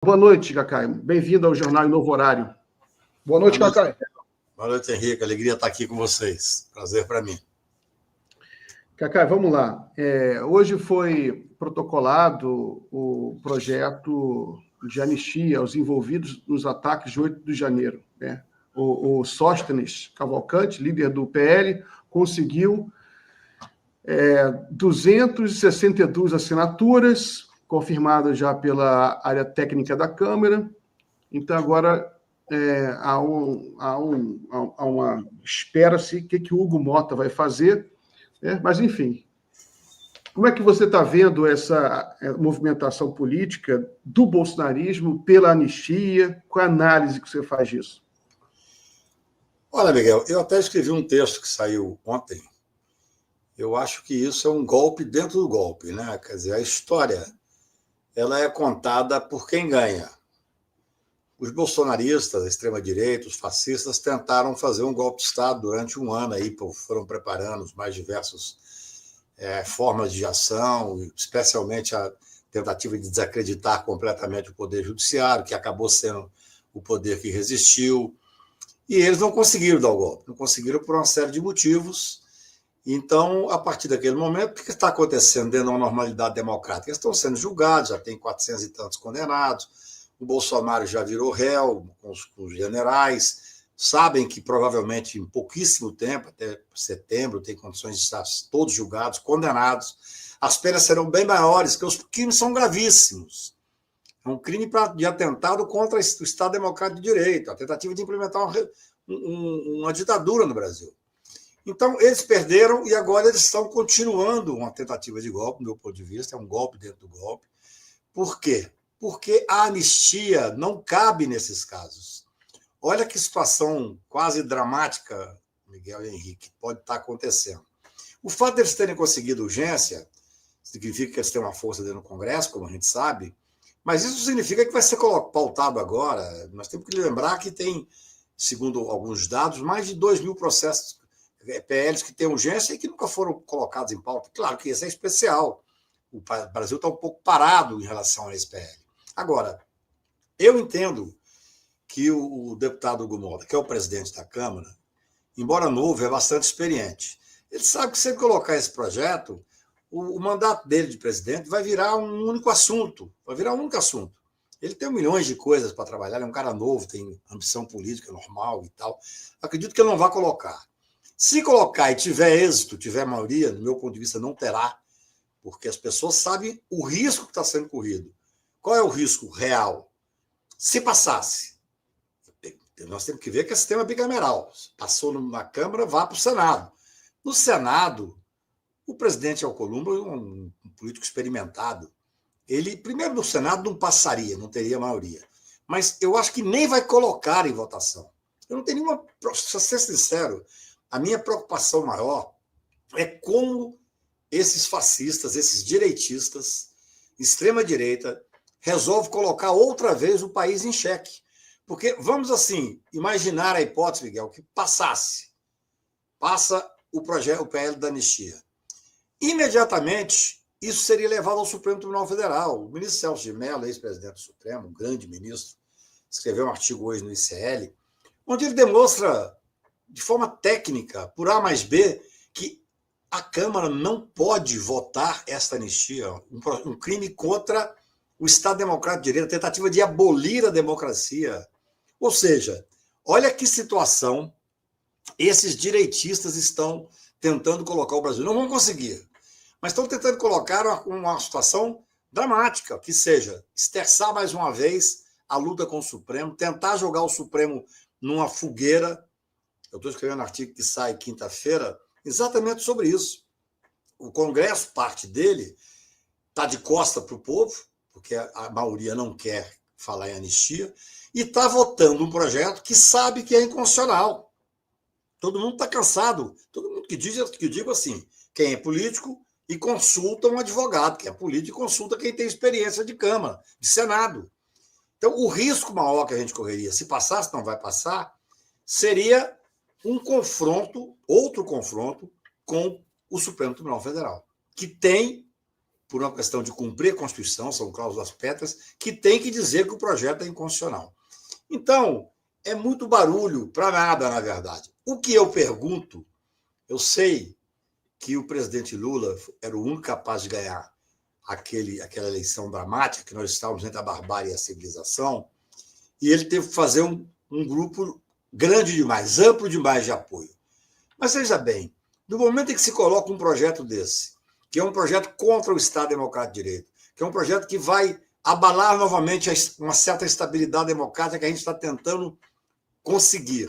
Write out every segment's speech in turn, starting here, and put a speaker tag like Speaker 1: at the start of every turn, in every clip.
Speaker 1: Boa noite, Cacai. Bem-vindo ao Jornal em Novo Horário. Boa noite, Cacai.
Speaker 2: Boa noite, Henrique. Alegria estar aqui com vocês. Prazer para mim.
Speaker 1: Cacai, vamos lá. Hoje foi protocolado o projeto de anistia aos envolvidos nos ataques de 8 de janeiro. Né? O Sóstenes Cavalcante, líder do PL, conseguiu 262 assinaturas, confirmadas já pela área técnica da Câmara. Então, agora há uma espera-se o que o Hugo Mota vai fazer, né? Mas, enfim, como é que você está vendo essa movimentação política do bolsonarismo pela anistia? Qual a análise que você faz disso?
Speaker 2: Olha, Miguel, eu até escrevi um texto que saiu ontem. Eu acho que isso é um golpe dentro do golpe, né? Quer dizer, a história ela é contada por quem ganha. Os bolsonaristas, a extrema-direita, os fascistas tentaram fazer um golpe de Estado durante um ano, aí, foram preparando os mais diversos formas de ação, especialmente a tentativa de desacreditar completamente o Poder Judiciário, que acabou sendo o poder que resistiu. E eles não conseguiram dar o golpe, não conseguiram por uma série de motivos. Então, a partir daquele momento, o que está acontecendo dentro de uma normalidade democrática? Eles estão sendo julgados, já tem 400 e tantos condenados, o Bolsonaro já virou réu com os generais, sabem que provavelmente em pouquíssimo tempo, até setembro, tem condições de estar todos julgados, condenados. As penas serão bem maiores, porque os crimes são gravíssimos. É um crime de atentado contra o Estado Democrático de Direito, a tentativa de implementar uma ditadura no Brasil. Então, eles perderam e agora eles estão continuando uma tentativa de golpe, do meu ponto de vista, é um golpe dentro do golpe. Por quê? Porque a anistia não cabe nesses casos. Olha que situação quase dramática, Miguel e Henrique, pode estar acontecendo. O fato de eles terem conseguido urgência significa que eles têm uma força dentro do Congresso, como a gente sabe, mas isso significa que vai ser pautado agora. Nós temos que lembrar que tem, segundo alguns dados, mais de 2.000 processos PLs que têm urgência e que nunca foram colocados em pauta. Claro que esse é especial. O Brasil está um pouco parado em relação a esse PL. Agora, eu entendo que o deputado Hugo Mota, que é o presidente da Câmara, embora novo, é bastante experiente. Ele sabe que se ele colocar esse projeto, o mandato dele de presidente vai virar um único assunto. Vai virar um único assunto. Ele tem milhões de coisas para trabalhar, ele é um cara novo, tem ambição política normal e tal. Acredito que ele não vai colocar. Se colocar e tiver êxito, tiver maioria, no meu ponto de vista, não terá, porque as pessoas sabem o risco que está sendo corrido. Qual é o risco real? Se passasse, nós temos que ver que é sistema bicameral. Passou na Câmara, vá para o Senado. No Senado, o presidente Alcolumbre é um político experimentado. Ele, primeiro, no Senado não passaria, não teria maioria. Mas eu acho que nem vai colocar em votação. Eu não tenho nenhuma... Para ser sincero, a minha preocupação maior é como esses fascistas, esses direitistas, extrema-direita, resolvem colocar outra vez o país em xeque. Porque, vamos assim, imaginar a hipótese, Miguel, que passa o PL da anistia. Imediatamente, isso seria levado ao Supremo Tribunal Federal. O ministro Celso de Mello, ex-presidente do Supremo, um grande ministro, escreveu um artigo hoje no ICL, onde ele demonstra de forma técnica, por A mais B, que a Câmara não pode votar esta anistia, um crime contra o Estado Democrático de Direito, a tentativa de abolir a democracia. Ou seja, olha que situação esses direitistas estão tentando colocar o Brasil. Não vão conseguir, mas estão tentando colocar uma situação dramática, que seja esterçar mais uma vez a luta com o Supremo, tentar jogar o Supremo numa fogueira. Eu estou escrevendo um artigo que sai quinta-feira exatamente sobre isso. O Congresso, parte dele, está de costa para o povo, porque a maioria não quer falar em anistia, e está votando um projeto que sabe que é inconstitucional. Todo mundo está cansado. Todo mundo que digo assim, quem é político e consulta um advogado, quem é político e consulta quem tem experiência de Câmara, de Senado. Então, o risco maior que a gente correria, se passasse, não vai passar, seria um confronto, outro confronto, com o Supremo Tribunal Federal, que tem por uma questão de cumprir a Constituição, são cláusulas pétreas, que tem que dizer que o projeto é inconstitucional. Então, é muito barulho para nada, na verdade. O que eu pergunto, eu sei que o presidente Lula era o único capaz de ganhar aquela eleição dramática, que nós estávamos entre a barbárie e a civilização, e ele teve que fazer um grupo grande demais, amplo demais de apoio. Mas veja bem, no momento em que se coloca um projeto desse, que é um projeto contra o Estado Democrático de Direito, que é um projeto que vai abalar novamente uma certa estabilidade democrática que a gente está tentando conseguir.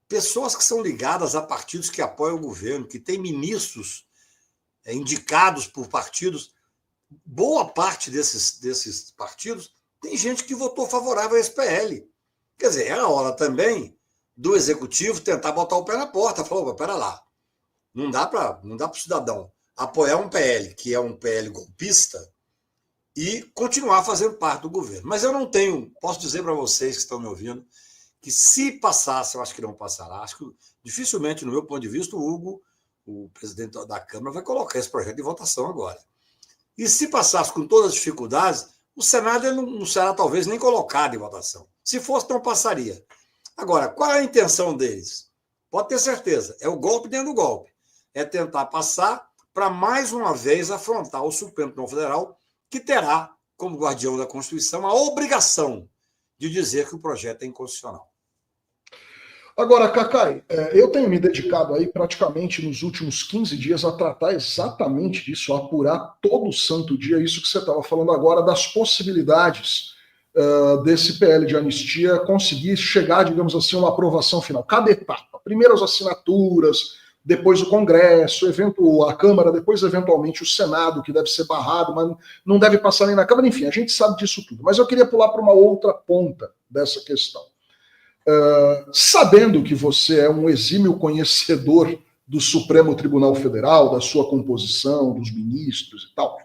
Speaker 2: Pessoas que são ligadas a partidos que apoiam o governo, que têm ministros indicados por partidos, boa parte desses partidos tem gente que votou favorável a esse PL. Quer dizer, era hora também do executivo tentar botar o pé na porta. Falou, pera lá, não dá para o cidadão apoiar um PL, que é um PL golpista, e continuar fazendo parte do governo. Mas eu não tenho, posso dizer para vocês que estão me ouvindo, que se passasse, eu acho que não passará, acho que dificilmente, no meu ponto de vista, o Hugo, o presidente da Câmara, vai colocar esse projeto em votação agora. E se passasse com todas as dificuldades, o Senado não será talvez nem colocado em votação. Se fosse, não passaria. Agora, qual é a intenção deles? Pode ter certeza, é o golpe dentro do golpe. É tentar passar para, mais uma vez, afrontar o Supremo Tribunal Federal, que terá, como guardião da Constituição, a obrigação de dizer que o projeto é inconstitucional.
Speaker 3: Agora, Cacai, eu tenho me dedicado aí praticamente nos últimos 15 dias a tratar exatamente disso, a apurar todo santo dia isso que você estava falando agora, das possibilidades desse PL de anistia conseguir chegar, digamos assim, a uma aprovação final. Cada etapa. Primeiro as assinaturas, depois o Congresso, a Câmara, depois eventualmente o Senado, que deve ser barrado, mas não deve passar nem na Câmara. Enfim, a gente sabe disso tudo. Mas eu queria pular para uma outra ponta dessa questão. Sabendo que você é um exímio conhecedor do Supremo Tribunal Federal, da sua composição, dos ministros e tal,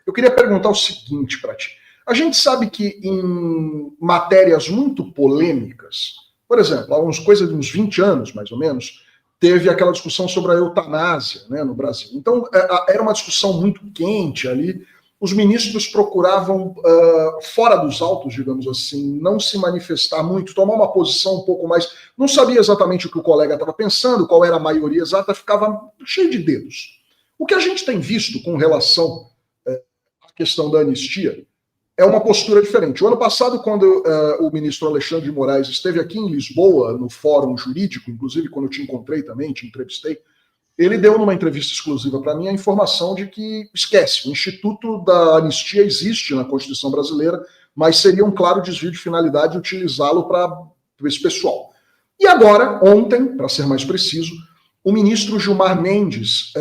Speaker 3: eu queria perguntar o seguinte para ti. A gente sabe que em matérias muito polêmicas, por exemplo, há coisa de uns 20 anos, mais ou menos, teve aquela discussão sobre a eutanásia, né, no Brasil. Então, era uma discussão muito quente ali. Os ministros procuravam, fora dos autos, digamos assim, não se manifestar muito, tomar uma posição um pouco mais... Não sabia exatamente o que o colega estava pensando, qual era a maioria exata, ficava cheio de dedos. O que a gente tem visto com relação à questão da anistia é uma postura diferente. O ano passado, quando o ministro Alexandre de Moraes esteve aqui em Lisboa, no Fórum Jurídico, inclusive quando eu te encontrei também, te entrevistei, ele deu numa entrevista exclusiva para mim a informação de que, esquece, o Instituto da Anistia existe na Constituição brasileira, mas seria um claro desvio de finalidade utilizá-lo para esse pessoal. E agora, ontem, para ser mais preciso, o ministro Gilmar Mendes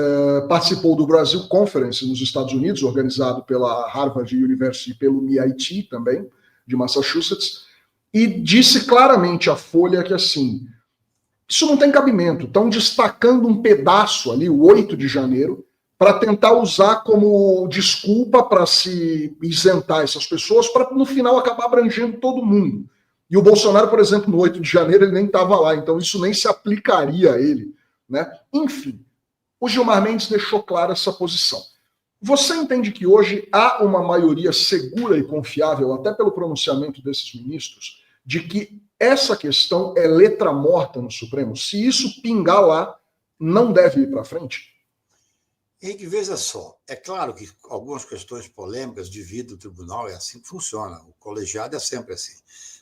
Speaker 3: participou do Brasil Conference nos Estados Unidos, organizado pela Harvard University e pelo MIT também, de Massachusetts, e disse claramente à Folha que, assim, isso não tem cabimento. Estão destacando um pedaço ali, o 8 de janeiro, para tentar usar como desculpa para se isentar essas pessoas, para no final acabar abrangendo todo mundo. E o Bolsonaro, por exemplo, no 8 de janeiro, ele nem estava lá, então isso nem se aplicaria a ele, né? Enfim, o Gilmar Mendes deixou clara essa posição. Você entende que hoje há uma maioria segura e confiável, até pelo pronunciamento desses ministros, de que essa questão é letra morta no Supremo? Se isso pingar lá, não deve ir para frente?
Speaker 2: Henrique, veja só, é claro que algumas questões polêmicas dividem o tribunal, é assim que funciona, o colegiado é sempre assim.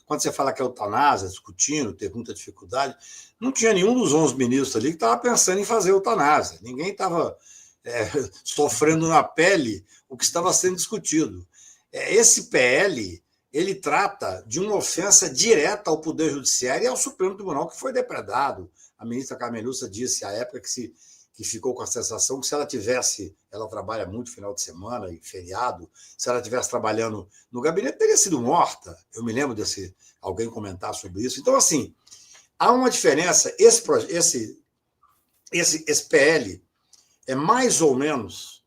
Speaker 2: Quando você fala que é eutanásia, discutindo, tem muita dificuldade, não tinha nenhum dos 11 ministros ali que estava pensando em fazer eutanásia, ninguém estava sofrendo na pele o que estava sendo discutido. Esse PL, ele trata de uma ofensa direta ao Poder Judiciário e ao Supremo Tribunal, que foi depredado. A ministra Carmen Lúcia disse à época que ficou com a sensação que se ela tivesse, ela trabalha muito final de semana e feriado, se ela estivesse trabalhando no gabinete, teria sido morta. Eu me lembro desse alguém comentar sobre isso. Então, assim, há uma diferença. Esse PL é mais ou menos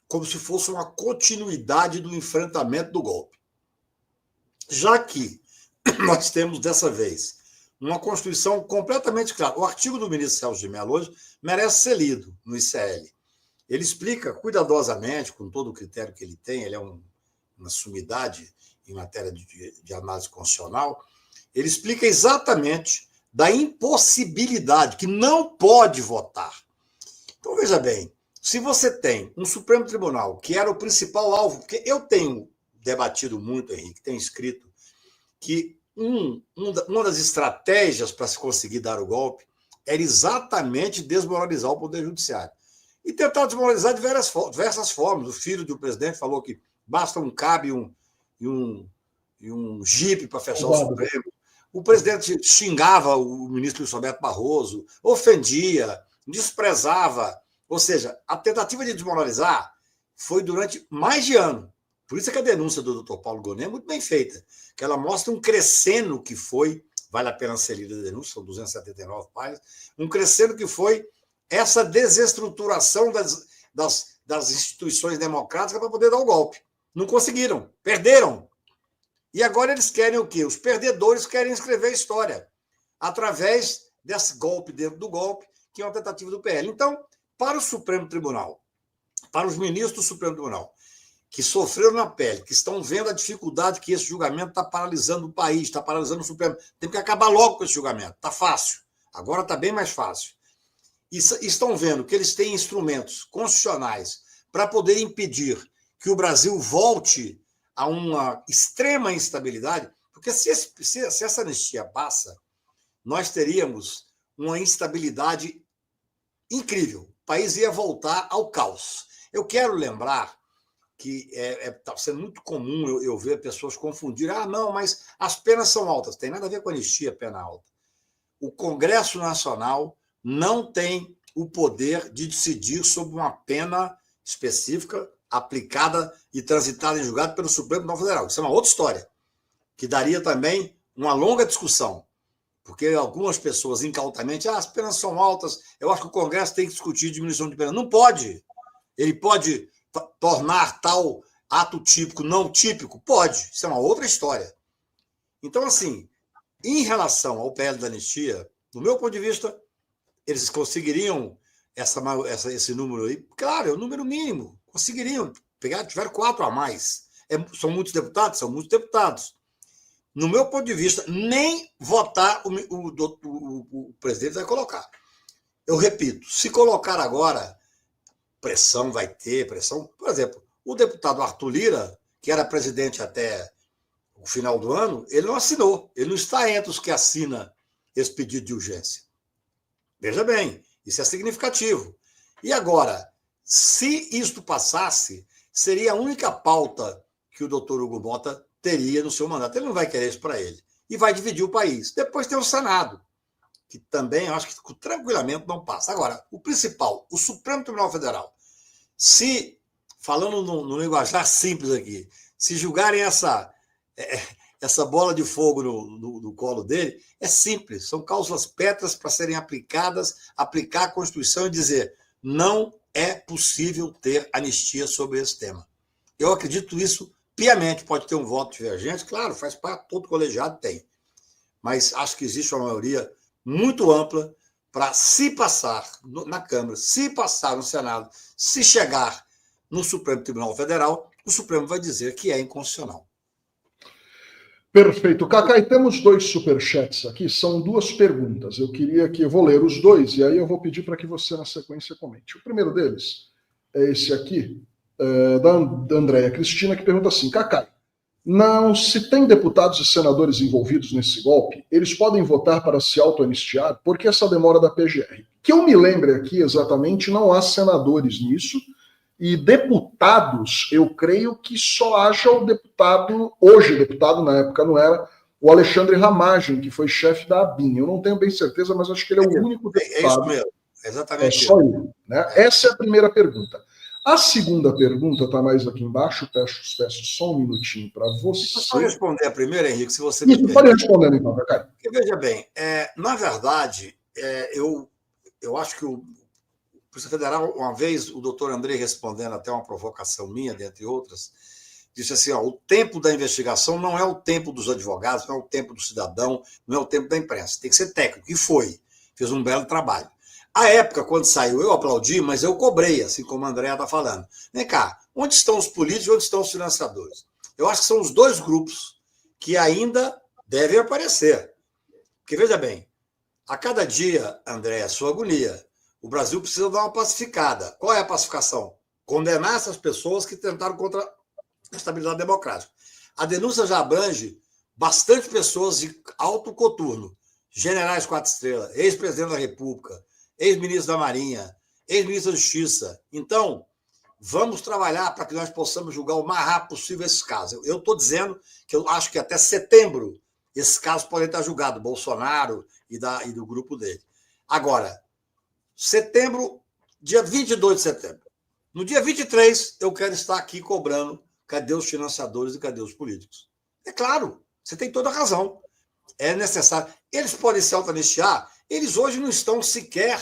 Speaker 2: como se fosse uma continuidade do enfrentamento do golpe. Já que nós temos, dessa vez, uma Constituição completamente clara. O artigo do ministro Celso de Mello hoje merece ser lido no ICL. ele explica cuidadosamente, com todo o critério que ele tem, ele é uma sumidade em matéria de análise constitucional, ele explica exatamente da impossibilidade, que não pode votar. Então, veja bem, se você tem um Supremo Tribunal, que era o principal alvo, porque eu tenho debatido muito, Henrique, tenho escrito, que uma das estratégias para se conseguir dar o golpe era exatamente desmoralizar o Poder Judiciário. E tentar desmoralizar de diversas formas. O filho do presidente falou que basta um cabo e um jipe para fechar o Supremo. O presidente xingava o ministro Luiz Roberto Barroso, ofendia, desprezava. Ou seja, a tentativa de desmoralizar foi durante mais de ano. Por isso é que a denúncia do Dr. Paulo Gonet é muito bem feita, que ela mostra um crescendo que foi, vale a pena ser lida a denúncia, são 279 páginas, um crescendo que foi essa desestruturação das instituições democráticas para poder dar o golpe. Não conseguiram, perderam. E agora eles querem o quê? Os perdedores querem escrever a história através desse golpe dentro do golpe, que é uma tentativa do PL. Então, para o Supremo Tribunal, para os ministros do Supremo Tribunal, que sofreram na pele, que estão vendo a dificuldade que esse julgamento está paralisando o país, está paralisando o Supremo, tem que acabar logo com esse julgamento. Está fácil. Agora está bem mais fácil. E estão vendo que eles têm instrumentos constitucionais para poder impedir que o Brasil volte a uma extrema instabilidade, porque se essa anistia passa, nós teríamos uma instabilidade incrível. O país ia voltar ao caos. Eu quero lembrar que está sendo muito comum eu ver pessoas confundirem. Não, mas as penas são altas. Tem nada a ver com anistia, pena alta. O Congresso Nacional não tem o poder de decidir sobre uma pena específica aplicada e transitada em julgado pelo Supremo Tribunal Federal. Isso é uma outra história, que daria também uma longa discussão, porque algumas pessoas incautamente, as penas são altas, eu acho que o Congresso tem que discutir diminuição de pena. Não pode. Ele pode tornar tal ato típico não típico? Pode. Isso é uma outra história. Então, assim, em relação ao PL da anistia, do meu ponto de vista, eles conseguiriam esse número aí. Claro, é o número mínimo. Conseguiriam pegar, tiveram 4 a mais. São muitos deputados? São muitos deputados. No meu ponto de vista, nem votar o presidente vai colocar. Eu repito, se colocar agora, pressão vai ter, pressão. Por exemplo, o deputado Arthur Lira, que era presidente até o final do ano, ele não assinou. Ele não está entre os que assina esse pedido de urgência. Veja bem, isso é significativo. E agora, se isto passasse, seria a única pauta que o doutor Hugo Mota teria no seu mandato. Ele não vai querer isso para ele. E vai dividir o país. Depois tem o Senado, que também eu acho que tranquilamente não passa. Agora, o principal, o Supremo Tribunal Federal, se, falando no linguajar simples aqui, se julgarem essa bola de fogo no colo dele, é simples. São cláusulas pétreas para serem aplicadas, aplicar a Constituição e dizer não é possível ter anistia sobre esse tema. Eu acredito isso piamente. Pode ter um voto divergente, claro, faz parte, todo colegiado tem. Mas acho que existe uma maioria muito ampla para, se passar na Câmara, se passar no Senado, se chegar no Supremo Tribunal Federal, o Supremo vai dizer que é inconstitucional.
Speaker 3: Perfeito. Cacai, temos 2 superchats aqui, são 2 perguntas. Eu vou ler os 2 e aí eu vou pedir para que você, na sequência, comente. O primeiro deles é esse aqui, da Andréia Cristina, que pergunta assim: Cacai, não se tem deputados e senadores envolvidos nesse golpe, eles podem votar para se auto-anistiar? Por que essa demora da PGR? Que eu me lembre aqui exatamente, não há senadores nisso, e deputados, eu creio que só haja o deputado, hoje deputado, na época não era, o Alexandre Ramagem, que foi chefe da ABIN. Eu não tenho bem certeza, mas acho que ele é o único deputado.
Speaker 2: É isso mesmo, exatamente.
Speaker 3: É só ele. Né? Essa é a primeira pergunta. A segunda pergunta está mais aqui embaixo, peço só um minutinho para você.
Speaker 2: Deixa eu só responder a primeira, Henrique, se você
Speaker 3: me permite. Pode responder, então, Cacai.
Speaker 2: Veja bem, na verdade, eu acho que o Polícia Federal, uma vez, o doutor André, respondendo até uma provocação minha, dentre outras, disse assim, o tempo da investigação não é o tempo dos advogados, não é o tempo do cidadão, não é o tempo da imprensa, tem que ser técnico, e foi, fez um belo trabalho. À época, quando saiu, eu aplaudi, mas eu cobrei, assim como a Andréa está falando. Vem cá, onde estão os políticos e onde estão os financiadores? Eu acho que são os dois grupos que ainda devem aparecer. Porque, veja bem, a cada dia, Andréa, sua agonia, o Brasil precisa dar uma pacificada. Qual é a pacificação? Condenar essas pessoas que tentaram contra a estabilidade democrática. A denúncia já abrange bastante pessoas de alto coturno, generais 4 estrelas, ex-presidente da República, ex-ministro da Marinha, ex-ministro da Justiça. Então, vamos trabalhar para que nós possamos julgar o mais rápido possível esses casos. Eu estou dizendo que eu acho que até setembro esses casos podem estar julgados, Bolsonaro e do grupo dele. Agora, setembro, dia 22 de setembro. No dia 23, eu quero estar aqui cobrando cadê os financiadores e cadê os políticos. É claro, você tem toda a razão. É necessário. Eles podem se autoanistiar, eles hoje não estão sequer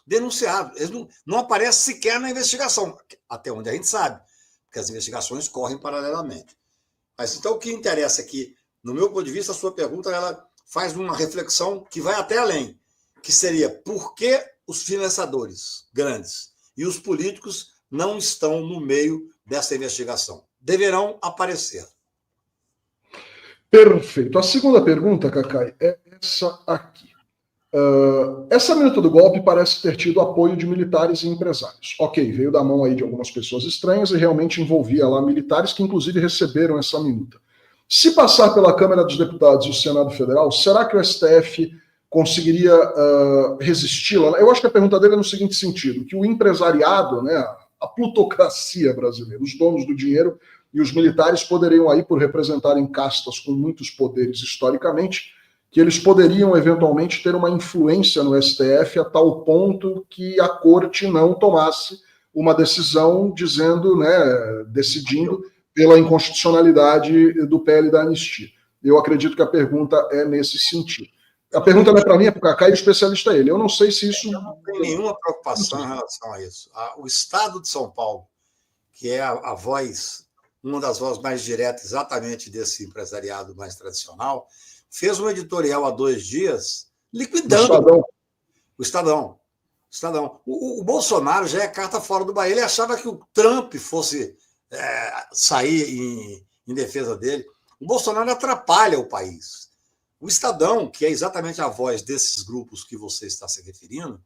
Speaker 2: denunciados. Eles não aparecem sequer na investigação, até onde a gente sabe, porque as investigações correm paralelamente. Mas então o que interessa aqui, no meu ponto de vista, a sua pergunta ela faz uma reflexão que vai até além, que seria por que os financiadores grandes e os políticos não estão no meio dessa investigação? Deverão aparecer.
Speaker 3: Perfeito. A segunda pergunta, Cacai, é essa aqui. Essa minuta do golpe parece ter tido apoio de militares e empresários. Ok, veio da mão aí de algumas pessoas estranhas e realmente envolvia lá militares que inclusive receberam essa minuta. Se passar pela Câmara dos Deputados e o Senado Federal, será que o STF conseguiria resisti-la? Eu acho que a pergunta dele é no seguinte sentido, que o empresariado, né, a plutocracia brasileira, os donos do dinheiro e os militares poderiam aí, por representarem castas com muitos poderes historicamente, que eles poderiam eventualmente ter uma influência no STF a tal ponto que a corte não tomasse uma decisão dizendo, né, decidindo pela inconstitucionalidade do PL da anistia. Eu acredito que a pergunta é nesse sentido. A pergunta não é para mim, é para o Cacai, o especialista é ele. Eu não sei se isso...
Speaker 2: Eu não tenho nenhuma preocupação em relação a isso. O Estado de São Paulo, que é a voz, uma das vozes mais diretas exatamente desse empresariado mais tradicional, fez um editorial há 2 dias liquidando o Estadão. O Bolsonaro já é carta fora do Bahia. Ele achava que o Trump fosse sair em defesa dele. O Bolsonaro atrapalha o país. O Estadão, que é exatamente a voz desses grupos que você está se referindo,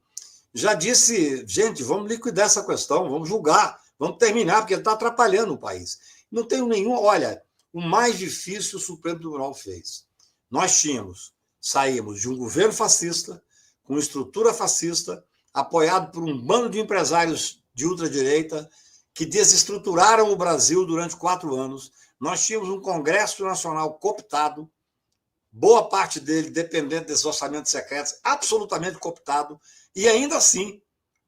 Speaker 2: já disse, gente, vamos liquidar essa questão, vamos julgar, vamos terminar, porque ele está atrapalhando o país. Não tenho nenhum... Olha, o mais difícil o Supremo Tribunal fez. Nós saímos de um governo fascista, com estrutura fascista, apoiado por um bando de empresários de ultradireita que desestruturaram o Brasil durante 4 anos. Nós tínhamos um Congresso Nacional cooptado, boa parte dele dependente desses orçamentos secretos, absolutamente cooptado, e ainda assim,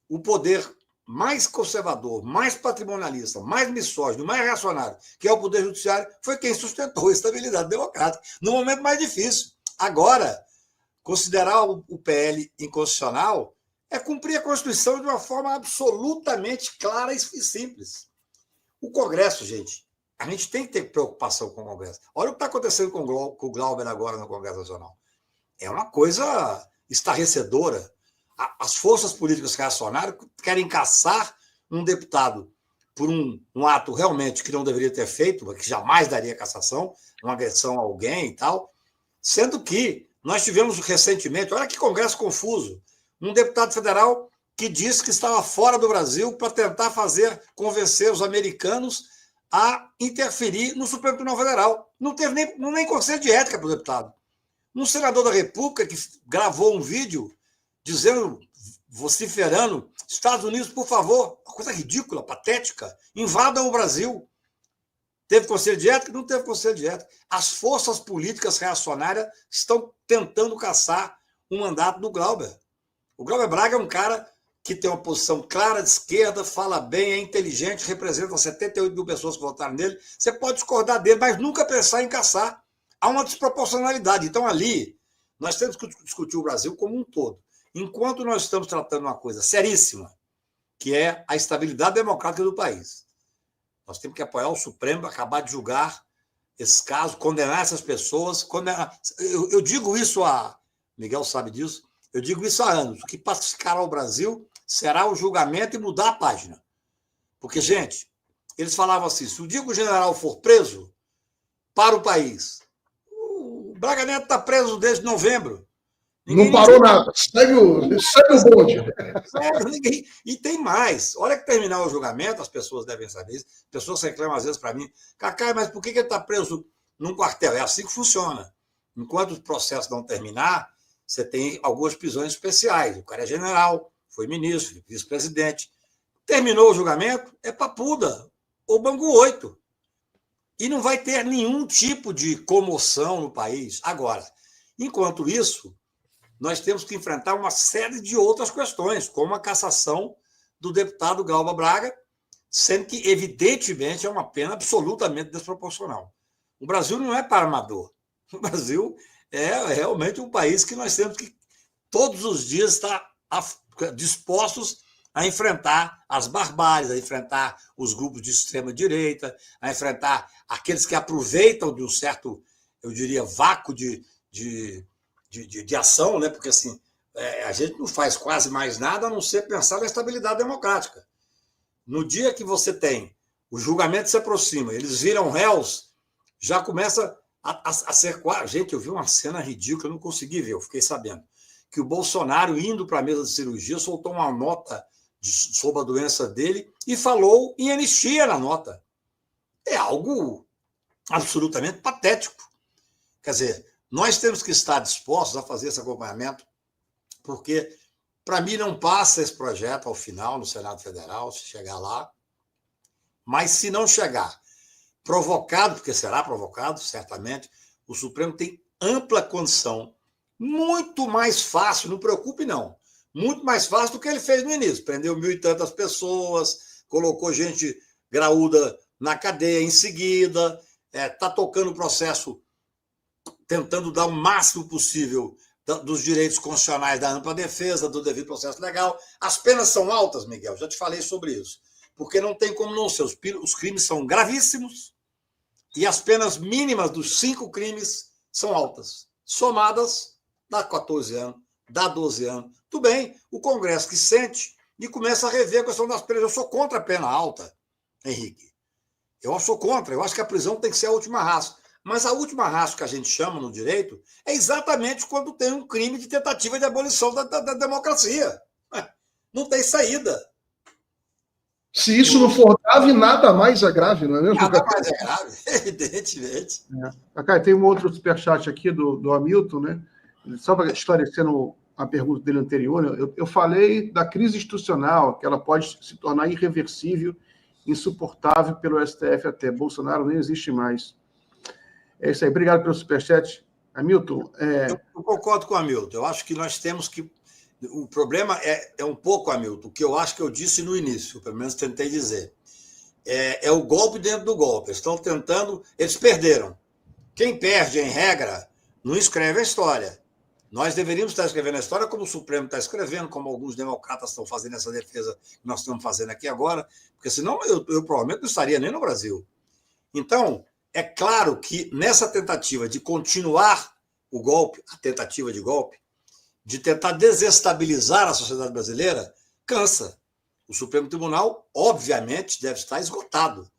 Speaker 2: o poder mais conservador, mais patrimonialista, mais misógino, mais reacionário, que é o Poder Judiciário, foi quem sustentou a estabilidade democrática no momento mais difícil. Agora, considerar o PL inconstitucional é cumprir a Constituição de uma forma absolutamente clara e simples. O Congresso, gente, a gente tem que ter preocupação com o Congresso. Olha o que está acontecendo com o Glauber agora no Congresso Nacional. É uma coisa estarrecedora. As forças políticas reacionárias querem caçar um deputado por um ato realmente que não deveria ter feito, que jamais daria cassação, uma agressão a alguém e tal, sendo que nós tivemos recentemente, olha que Congresso confuso, um deputado federal que disse que estava fora do Brasil para tentar convencer os americanos a interferir no Supremo Tribunal Federal. Não teve nem conselho de ética para o deputado. Um senador da República que gravou um vídeo dizendo, vociferando, Estados Unidos, por favor, uma coisa ridícula, patética, invadam o Brasil. Teve conselho de ética? Não teve conselho de ética. As forças políticas reacionárias estão tentando caçar o mandato do Glauber. O Glauber Braga é um cara que tem uma posição clara de esquerda, fala bem, é inteligente, representa 78 mil pessoas que votaram nele. Você pode discordar dele, mas nunca pensar em caçar. Há uma desproporcionalidade. Então, ali, nós temos que discutir o Brasil como um todo. Enquanto nós estamos tratando uma coisa seríssima, que é a estabilidade democrática do país, nós temos que apoiar o Supremo, acabar de julgar esses casos, condenar essas pessoas. Eu digo isso Miguel sabe disso, Eu digo isso há anos. O que pacificará o Brasil será o julgamento e mudar a página. Porque, gente, eles falavam assim, se o dia que o general for preso, para o país. O Braga Neto está preso desde novembro.
Speaker 3: Não parou nada. Segue o bonde.
Speaker 2: Ninguém. E tem mais. Hora que terminar o julgamento, as pessoas devem saber isso. As pessoas reclamam às vezes para mim, Cacai, mas por que ele está preso num quartel? É assim que funciona. Enquanto o processo não terminar, você tem algumas prisões especiais. O cara é general, foi ministro, vice-presidente. Terminou o julgamento, é papuda, ou bangu 8. E não vai ter nenhum tipo de comoção no país. Agora, enquanto isso, nós temos que enfrentar uma série de outras questões, como a cassação do deputado Galba Braga, sendo que, evidentemente, é uma pena absolutamente desproporcional. O Brasil não é para amador. O Brasil é realmente um país que nós temos que, todos os dias, estar dispostos a enfrentar as barbáries, a enfrentar os grupos de extrema-direita, a enfrentar aqueles que aproveitam de um certo, eu diria, vácuo de ação, né? Porque assim, a gente não faz quase mais nada a não ser pensar na estabilidade democrática. No dia que você tem, o julgamento se aproxima, eles viram réus, já começa a ser... Gente, eu vi uma cena ridícula, eu não consegui ver, eu fiquei sabendo, que o Bolsonaro, indo para a mesa de cirurgia, soltou uma nota sobre a doença dele e falou em anistia na nota. É algo absolutamente patético. Quer dizer, nós temos que estar dispostos a fazer esse acompanhamento, porque, para mim, não passa esse projeto ao final no Senado Federal, se chegar lá, mas se não chegar provocado, porque será provocado, certamente, o Supremo tem ampla condição, muito mais fácil, não preocupe não, muito mais fácil do que ele fez no início. Prendeu 1.000 e tantas pessoas, colocou gente graúda na cadeia em seguida, está tocando o processo, tentando dar o máximo possível dos direitos constitucionais da ampla defesa, do devido processo legal. As penas são altas, Miguel, já te falei sobre isso, porque não tem como não ser. Os crimes são gravíssimos e as penas mínimas dos 5 crimes são altas. Somadas, dá 14 anos, dá 12 anos. Tudo bem, o Congresso que sente e começa a rever a questão das penas. Eu sou contra a pena alta, Henrique. Eu sou contra. Eu acho que a prisão tem que ser a última raça. Mas a última raça que a gente chama no direito é exatamente quando tem um crime de tentativa de abolição da democracia. Não tem saída.
Speaker 3: Se isso não for grave, nada mais é grave, não é mesmo?
Speaker 2: Nada mais é grave, evidentemente.
Speaker 1: Cacai, tem um outro superchat aqui do Hamilton, né? Só para esclarecendo a pergunta dele anterior, eu falei da crise institucional, que ela pode se tornar irreversível, insuportável pelo STF até. Bolsonaro nem existe mais. É isso aí. Obrigado pelo superchat. Hamilton...
Speaker 2: Eu concordo com o Hamilton. Eu acho que nós temos que... O problema é um pouco, Hamilton, o que eu acho que eu disse no início, pelo menos tentei dizer. É o golpe dentro do golpe. Eles estão tentando... Eles perderam. Quem perde, em regra, não escreve a história. Nós deveríamos estar escrevendo a história como o Supremo está escrevendo, como alguns democratas estão fazendo essa defesa que nós estamos fazendo aqui agora, porque senão eu provavelmente não estaria nem no Brasil. Então, é claro que nessa tentativa de continuar o golpe, a tentativa de golpe, de tentar desestabilizar a sociedade brasileira, cansa. O Supremo Tribunal, obviamente, deve estar esgotado.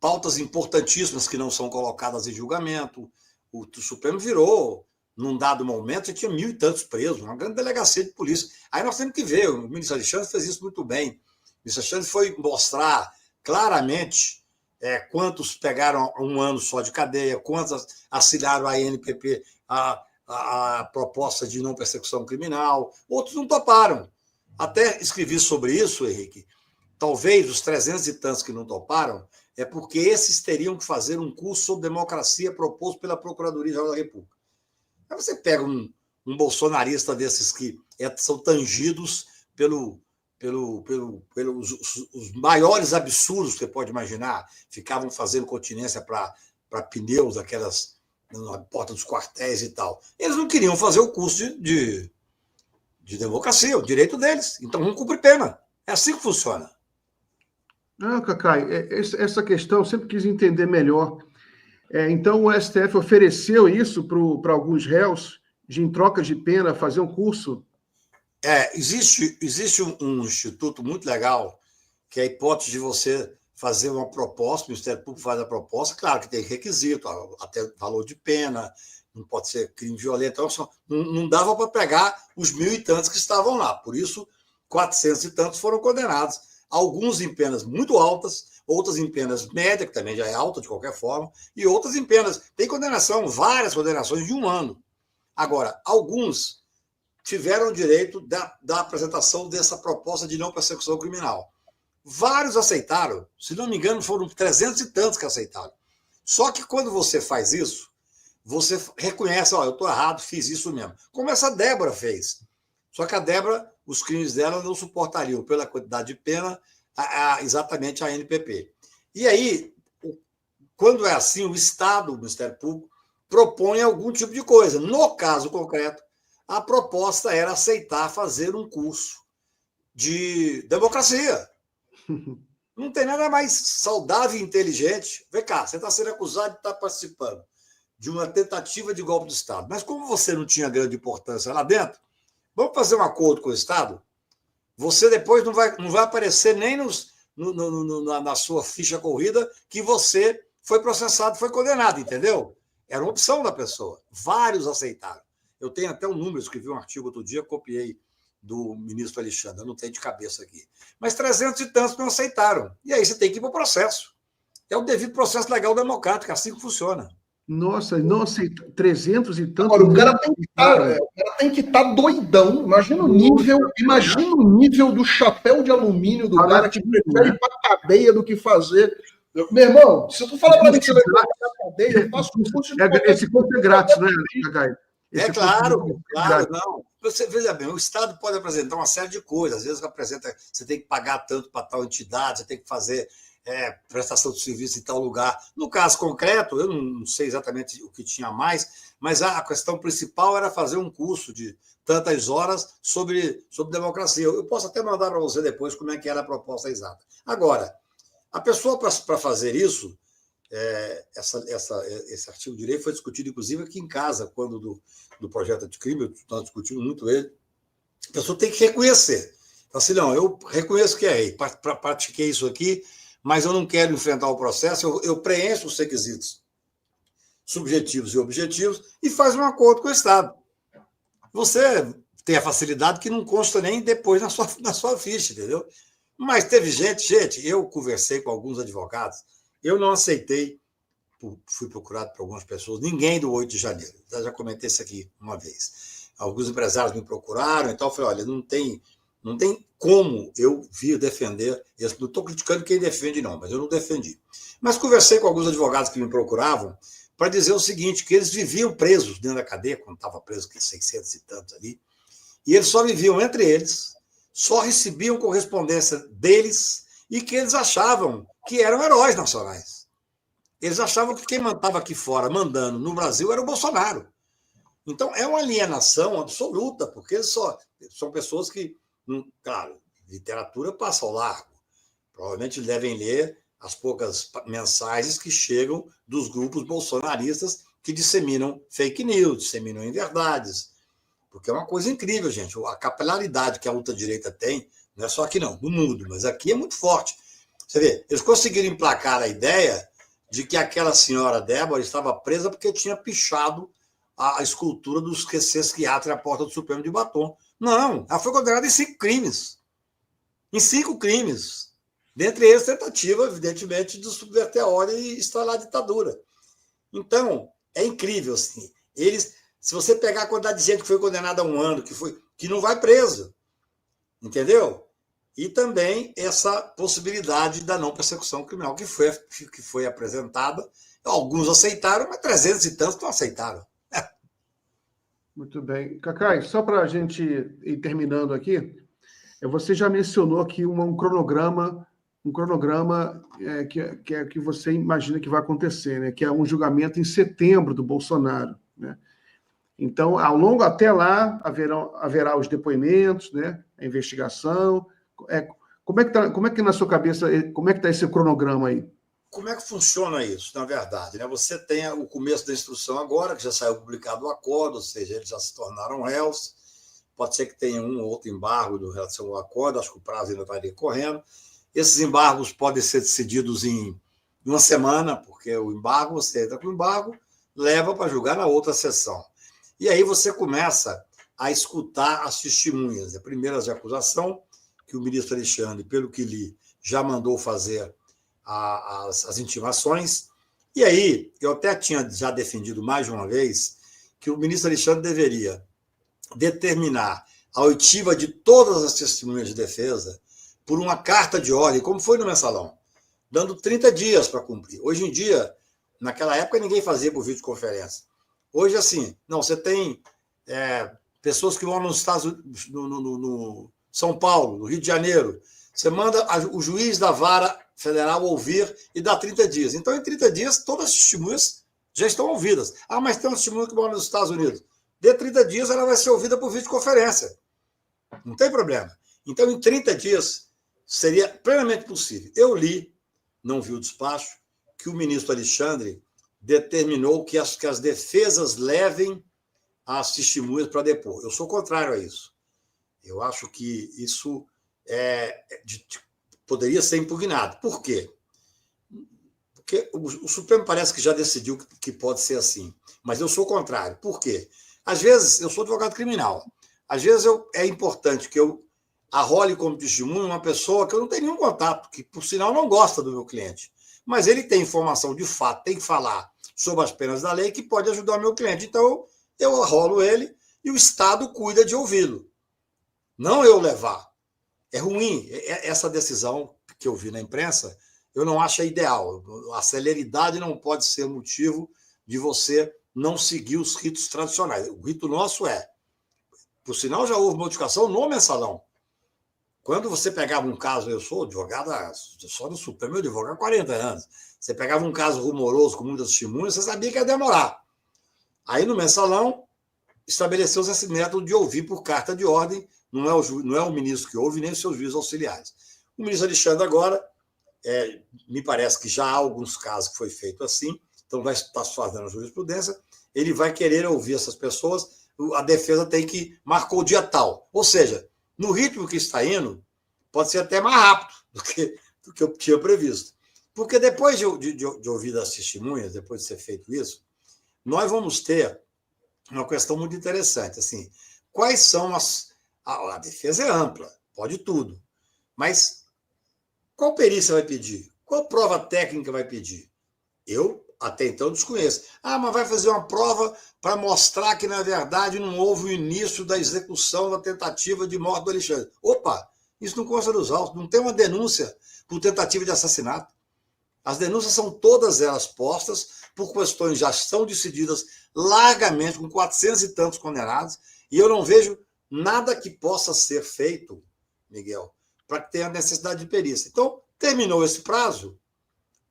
Speaker 2: Pautas importantíssimas que não são colocadas em julgamento. O Supremo virou... Num dado momento, tinha 1.000 e tantos presos, uma grande delegacia de polícia. Aí nós temos que ver, o ministro Alexandre fez isso muito bem. O ministro Alexandre foi mostrar claramente quantos pegaram 1 ano só de cadeia, quantos assinaram a ANPP, a proposta de não persecução criminal, outros não toparam. Até escrevi sobre isso, Henrique. Talvez os 300 e tantos que não toparam é porque esses teriam que fazer um curso sobre democracia proposto pela Procuradoria-Geral da República. Aí você pega um bolsonarista desses que são tangidos pelos os maiores absurdos que você pode imaginar. Ficavam fazendo continência para pneus, aquelas na porta dos quartéis e tal. Eles não queriam fazer o curso de democracia, o direito deles. Então vão cumprir pena. É assim que funciona.
Speaker 1: Não, Cacai, essa questão eu sempre quis entender melhor. Então, o STF ofereceu isso para alguns réus, em troca de pena, fazer um curso
Speaker 2: Existe um instituto muito legal, que é a hipótese de você fazer uma proposta, o Ministério Público faz a proposta, claro que tem requisito, até valor de pena, não pode ser crime violento, então não dava para pegar os 1.000 e tantos que estavam lá, por isso 400 e tantos foram condenados, alguns em penas muito altas, outras em penas médias, que também já é alta de qualquer forma, e outras em penas, tem condenação, várias condenações de 1 ano. Agora, alguns tiveram o direito da apresentação dessa proposta de não persecução criminal. Vários aceitaram, se não me engano, foram 300 e tantos que aceitaram. Só que quando você faz isso, você reconhece, eu estou errado, fiz isso mesmo. Como essa Débora fez. Só que a Débora, os crimes dela não suportariam, pela quantidade de pena, exatamente a NPP. E aí, quando é assim, o Estado, o Ministério Público, propõe algum tipo de coisa. No caso concreto, a proposta era aceitar fazer um curso de democracia. Não tem nada mais saudável e inteligente. Vem cá, você está sendo acusado de estar participando de uma tentativa de golpe de Estado. Mas como você não tinha grande importância lá dentro, vamos fazer um acordo com o Estado? Você depois não vai aparecer nem na sua ficha corrida que você foi processado, foi condenado, entendeu? Era uma opção da pessoa. Vários aceitaram. Eu tenho até um número, escrevi um artigo outro dia, copiei do ministro Alexandre, eu não tenho de cabeça aqui. Mas 300 e tantos não aceitaram. E aí você tem que ir para o processo. É o devido processo legal democrático, assim que funciona.
Speaker 1: Nossa, não aceita 300 e tantos.
Speaker 3: Agora, o cara tem que estar doidão. Imagina o nível do chapéu de alumínio do cara que prefere ir para cadeia do que fazer. Meu irmão, se tu falar para mim que você vai para cadeia, eu faço um curso de
Speaker 1: esse curso é grátis, né, Gagai?
Speaker 2: Claro, não. Você veja bem, o Estado pode apresentar uma série de coisas. Às vezes você tem que pagar tanto para tal entidade, você tem que fazer prestação de serviço em tal lugar. No caso concreto, eu não sei exatamente o que tinha mais, mas a questão principal era fazer um curso de tantas horas sobre democracia. Eu posso até mandar para você depois como é que era a proposta exata. Agora, a pessoa, para fazer isso, esse artigo de lei foi discutido, inclusive, aqui em casa, quando do projeto de crime, nós discutimos muito ele. A pessoa tem que reconhecer. Então, assim, não, eu reconheço que errei, pratiquei isso aqui, mas eu não quero enfrentar o processo, eu preencho os requisitos subjetivos e objetivos e faz um acordo com o Estado. Você tem a facilidade que não consta nem depois na sua ficha, entendeu? Mas teve gente, eu conversei com alguns advogados, eu não aceitei, fui procurado por algumas pessoas, ninguém do 8 de janeiro. Eu já comentei isso aqui uma vez. Alguns empresários me procuraram e tal, eu falei, olha, não tem como eu vir defender, eu não estou criticando quem defende não, mas eu não defendi. Mas conversei com alguns advogados que me procuravam para dizer o seguinte, que eles viviam presos dentro da cadeia, quando estava preso com 600 e tantos ali, e eles só viviam entre eles, só recebiam correspondência deles e que eles achavam que eram heróis nacionais. Eles achavam que quem estava aqui fora mandando no Brasil era o Bolsonaro. Então, é uma alienação absoluta, porque eles são pessoas que, claro, literatura passa ao largo. Provavelmente devem ler as poucas mensagens que chegam dos grupos bolsonaristas que disseminam fake news, disseminam inverdades. Porque é uma coisa incrível, gente. A capilaridade que a ultradireita tem, não é só aqui não, no mundo, mas aqui é muito forte. Você vê, eles conseguiram emplacar a ideia de que aquela senhora Débora estava presa porque tinha pichado a escultura dos psiquiatras à porta do Supremo de Batom. Não, ela foi condenada em 5 crimes. Em 5 crimes. Dentre eles, tentativa, evidentemente, de subverter a ordem e instalar a ditadura. Então, é incrível, assim. Se você pegar a quantidade de gente que foi condenada a 1 ano, que não vai preso, entendeu? E também essa possibilidade da não persecução criminal que foi apresentada. Alguns aceitaram, mas 300 e tantos não aceitaram.
Speaker 1: Muito bem. Cacai, só para a gente ir terminando aqui, você já mencionou aqui um cronograma que você imagina que vai acontecer, né? Que é um julgamento em setembro do Bolsonaro, né? Então, até lá, haverá os depoimentos, né? A investigação. Como é que na sua cabeça, como é que está esse cronograma aí?
Speaker 2: Como é que funciona isso, na verdade? Né? Você tem o começo da instrução agora, que já saiu publicado o acordo, ou seja, eles já se tornaram réus. pode ser que tenha um ou outro embargo em relação ao acordo, acho que o prazo ainda vai decorrendo. Esses embargos podem ser decididos em uma semana, porque o embargo, você entra com o embargo, leva para julgar na outra sessão. E aí você começa a escutar as testemunhas, as primeiras de acusação, que o ministro Alexandre, pelo que li, já mandou fazer as intimações. E aí, eu até tinha já defendido mais de uma vez que o ministro Alexandre deveria determinar a oitiva de todas as testemunhas de defesa por uma carta de ordem, como foi no mensalão, dando 30 dias para cumprir. Hoje em dia, naquela época, ninguém fazia por videoconferência. Hoje, assim, não, você tem pessoas que vão nos Estados Unidos, no São Paulo, no Rio de Janeiro, você manda o juiz da vara federal ouvir e dá 30 dias. Então, em 30 dias, todas as testemunhas já estão ouvidas. Ah, mas tem uma testemunha que mora nos Estados Unidos. De 30 dias, ela vai ser ouvida por videoconferência. Não tem problema. Então, em 30 dias, seria plenamente possível. Eu li, não vi o despacho, que o ministro Alexandre determinou que as defesas levem as testemunhas para depor. Eu sou contrário a isso. Eu acho que isso poderia ser impugnado. Por quê? Porque o Supremo parece que já decidiu que pode ser assim. Mas eu sou contrário. Por quê? Às vezes, eu sou advogado criminal. Às vezes é importante que eu arrole como testemunho uma pessoa que eu não tenho nenhum contato, que, por sinal, não gosta do meu cliente. Mas ele tem informação de fato, tem que falar sobre as penas da lei que pode ajudar o meu cliente. Então, eu arrolo ele e o Estado cuida de ouvi-lo. Não eu levar. É ruim. Essa decisão que eu vi na imprensa, eu não acho ideal. A celeridade não pode ser motivo de você não seguir os ritos tradicionais. O rito nosso por sinal, já houve modificação no mensalão. Quando você pegava um caso, eu sou advogado só no Supremo, eu advogado há 40 anos. Você pegava um caso rumoroso com muitas testemunhas, você sabia que ia demorar. Aí, no mensalão, estabeleceu-se esse método de ouvir por carta de ordem, não é o ministro que ouve, nem os seus juízes auxiliares. O ministro Alexandre agora, me parece que já há alguns casos que foi feito assim, então vai estar fazendo a jurisprudência, ele vai querer ouvir essas pessoas, a defesa tem que marcar o dia tal. Ou seja, no ritmo que está indo, pode ser até mais rápido do que eu tinha previsto. Porque depois de ouvir as testemunhas, depois de ser feito isso, nós vamos ter uma questão muito interessante. Assim, quais são a defesa é ampla, pode tudo. Mas qual perícia vai pedir? Qual prova técnica vai pedir? Eu, até então, desconheço. Ah, mas vai fazer uma prova para mostrar que, na verdade, não houve o início da execução da tentativa de morte do Alexandre. Opa, isso não consta dos autos. Não tem uma denúncia por tentativa de assassinato. As denúncias são todas elas postas por questões já estão decididas largamente, com 400 e tantos condenados, e eu não vejo nada que possa ser feito, Miguel, para que tenha necessidade de perícia. Então, terminou esse prazo,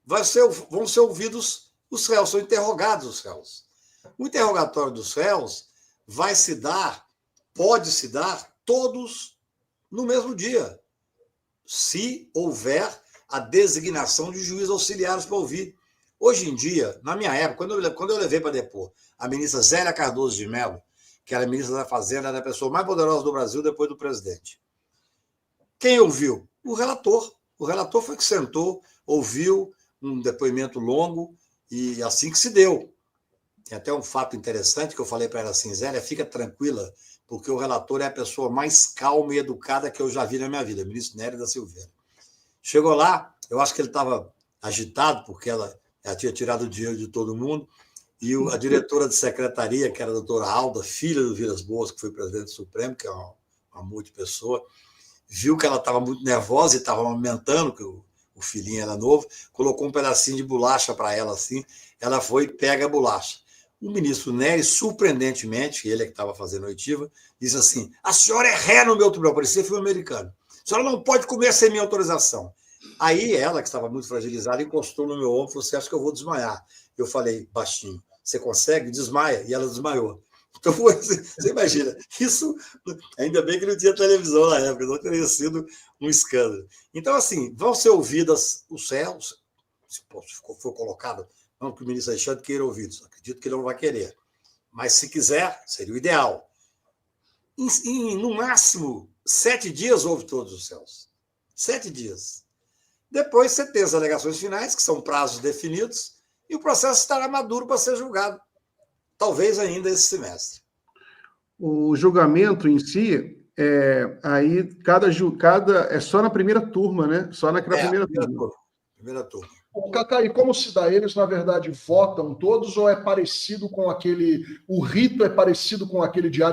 Speaker 2: vão ser ouvidos os réus, são interrogados os réus. O interrogatório dos réus pode se dar todos no mesmo dia, se houver a designação de juízes auxiliares para ouvir. Hoje em dia, na minha época, quando eu levei para depor a ministra Zélia Cardoso de Mello, que era ministra da Fazenda, era a pessoa mais poderosa do Brasil depois do presidente. Quem ouviu? O relator. O relator foi que sentou, ouviu um depoimento longo e assim que se deu. Tem até um fato interessante que eu falei para ela assim, Zélia, fica tranquila, porque o relator é a pessoa mais calma e educada que eu já vi na minha vida, o ministro Nery da Silveira. Chegou lá, eu acho que ele estava agitado, porque ela tinha tirado o dinheiro de todo mundo, e a diretora de secretaria, que era a doutora Alda, filha do Vilas Boas, que foi presidente do Supremo, que é um amor de pessoa, viu que ela estava muito nervosa e estava aumentando, que o filhinho era novo, colocou um pedacinho de bolacha para ela assim, ela foi e pega a bolacha. O ministro Nery, surpreendentemente, ele é que estava fazendo a oitiva, disse assim, a senhora é ré no meu tribunal, parecia filme americano, a senhora não pode comer sem minha autorização. Aí ela, que estava muito fragilizada, encostou no meu ombro e falou, você acha que eu vou desmaiar? Eu falei, baixinho, você consegue? Desmaia. E ela desmaiou. Então, você imagina, isso, ainda bem que não tinha televisão na época, não teria sido um escândalo. Então, assim, vão ser ouvidas os réus, se for colocado, não que o ministro Alexandre queira ouvidos, acredito que ele não vai querer, mas se quiser, seria o ideal. no máximo 7 dias houve todos os réus. 7 dias. Depois você tem as alegações finais, que são prazos definidos, e o processo estará maduro para ser julgado. Talvez ainda esse semestre.
Speaker 1: O julgamento em si, aí é só na primeira turma, né? Só naquela primeira turma.
Speaker 2: Primeira turma.
Speaker 3: O Cacá, e como se dá? Eles, na verdade, votam todos ou é parecido com aquele... O rito é parecido com aquele de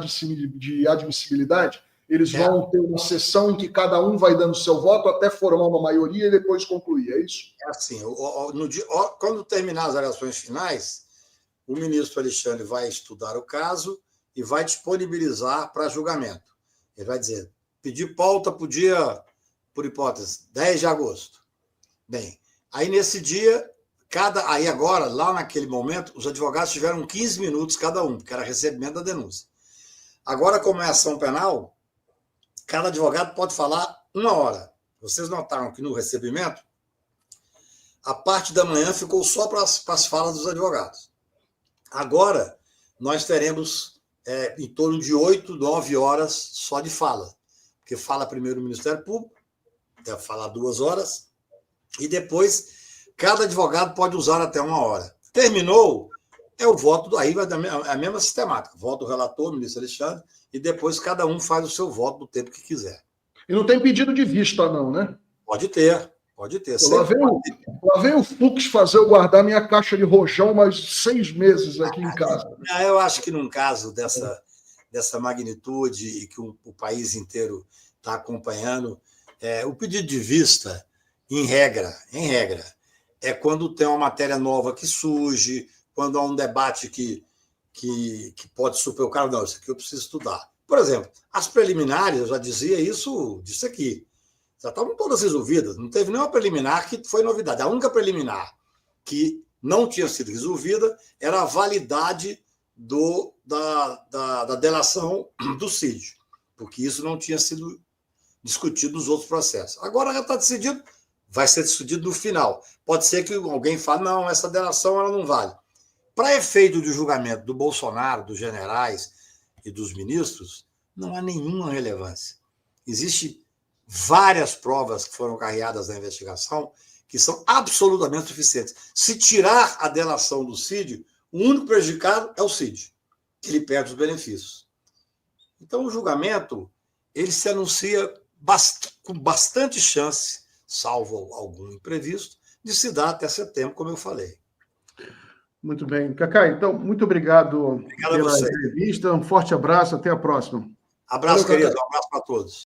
Speaker 3: admissibilidade? Eles vão ter uma sessão em que cada um vai dando seu voto até formar uma maioria e depois concluir, é isso?
Speaker 2: É assim, quando terminar as alegações finais, o ministro Alexandre vai estudar o caso e vai disponibilizar para julgamento. Ele vai dizer, pedir pauta para o dia, por hipótese, 10 de agosto. Bem, aí nesse dia, aí agora, lá naquele momento, os advogados tiveram 15 minutos cada um, porque era recebimento da denúncia. Agora, como é ação penal, cada advogado pode falar 1 hora. Vocês notaram que no recebimento, a parte da manhã ficou só para as falas dos advogados. Agora, nós teremos em torno de 8, 9 horas só de fala. Porque fala primeiro o Ministério Público, deve falar 2 horas, e depois cada advogado pode usar até 1 hora. Terminou, é o voto, aí vai dar a mesma sistemática. Voto do relator, o ministro Alexandre, e depois cada um faz o seu voto do tempo que quiser.
Speaker 3: E não tem pedido de vista, não, né?
Speaker 2: Pode ter.
Speaker 3: Lá vem o Fux fazer eu guardar minha caixa de rojão mais 6 meses aqui em casa.
Speaker 2: Eu acho que num caso dessa magnitude e que o país inteiro está acompanhando, o pedido de vista, em regra, é quando tem uma matéria nova que surge, quando há um debate que pode supor o cara, não, isso aqui eu preciso estudar. Por exemplo, as preliminares, eu já dizia isso disso aqui, já estavam todas resolvidas, não teve nenhuma preliminar que foi novidade. A única preliminar que não tinha sido resolvida era a validade da delação do Cid, porque isso não tinha sido discutido nos outros processos. Agora já está decidido, vai ser decidido no final. Pode ser que alguém fale, não, essa delação ela não vale. Para efeito de julgamento do Bolsonaro, dos generais e dos ministros, não há nenhuma relevância. Existem várias provas que foram carreadas na investigação que são absolutamente suficientes. Se tirar a delação do Cid, o único prejudicado é o Cid, que ele perde os benefícios. Então, o julgamento ele se anuncia com bastante chance, salvo algum imprevisto, de se dar até setembro, como eu falei.
Speaker 1: Muito bem. Cacá, então, muito obrigado pela entrevista. Um forte abraço, até a próxima.
Speaker 2: Abraço, querido. Um abraço para todos.